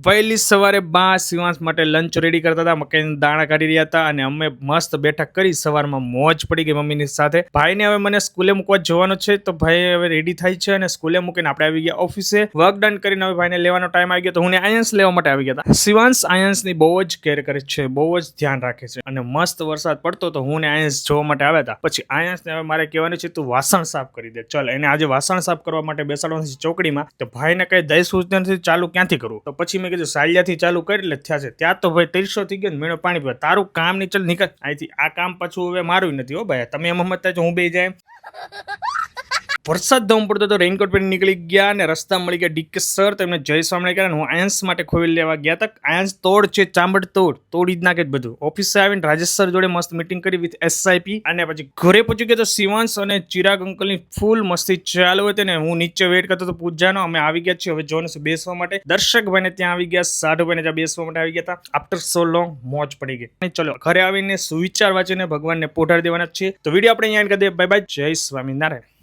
વહેલી સવારે બા શિવાંશ માટે લંચ રેડી કરતા હતા, મકાઈના દાણા કાઢી રહ્યા હતા અને અમે મસ્ત બેઠા કરી સવારમાં મોજ પડી ગઈ મમ્મીની સાથે. ભાઈને હવે મને સ્કૂલે મૂકવા જવાનું છે તો ભાઈ હવે રેડી થાય છે અને સ્કૂલે મૂકીને આપણે આવી ગયા ઓફિસે. વર્ક ડન કરીને હવે ભાઈને લેવાનો ટાઈમ આવી ગયો તો હું આયન્સ લેવા માટે આવી ગયા હતા. શિવાંશ આયન્સની બહુ જ કેર કરે છે, બહુ જ ધ્યાન રાખે છે અને મસ્ત વરસાદ પડતો તો હું આયન્સ જોવા માટે આવ્યા હતા. પછી આયન્સને હવે મારે કહેવાનું છે તું વાસણ સાફ કરી દે. ચાલ એને આજે વાસણ સાફ કરવા માટે બેસાડવાનું છે ચોકડીમાં. તો ભાઈને કઈ દઈ સૂચના નથી ચાલુ ક્યાંથી કરવું. તો પછી મેં કીધું સાલિયાથી ચાલુ કરી એટલે થયા છે. ત્યાં તો ભાઈ 300 થઈ ગયો મેળો પાણી પીવા. તારું કામ નહીં, ચાલ નીકળ અહીંથી. આ કામ પાછું હવે મારું નથી હો ભાઈ, તમે એમ સમજતા છો હું બે જાય. વરસાદ ધમ પડતો તો રેઇનકોટ પહેરી નીકળી ગયા અને રસ્તા મળી ગયા ડીકે સર. તો એમને જય સ્વામી કહ્યા. હું આયન્સ માટે ખોવી લેવા ગયા હતા. આયન્સ તોડ છે, ચાંબડ તોડી જ નાખે બધું. ઓફિસે આવીને રાજેશ સર જોડે મસ્ત મીટિંગ કરી વિથ SIP અને પછી ઘરે પહોંચી ગયો તો શિવાંશ અને ચિરાગ અંકલની ફૂલ મસ્તી ચાલુ હતી ને હું નીચે વેઇટ કરતો તો પૂજાનો. અમે આવી ગયા છીએ હવે જોને બેસવા માટે. દર્શકભાઈને ત્યાં આવી ગયા, સાધુભાઈને ત્યાં બેસવા માટે આવી ગયા હતા. આફ્ટર સો લોંગ મોજ પડી ગઈ. ચલો ઘરે આવીને સુવિચાર વાંચીને ભગવાનને પોઢાડી દેવાના છે. તો વિડીયો આપણે અહીંયા કરી દઈએ. બાય બાય, જય સ્વામિનારાયણ.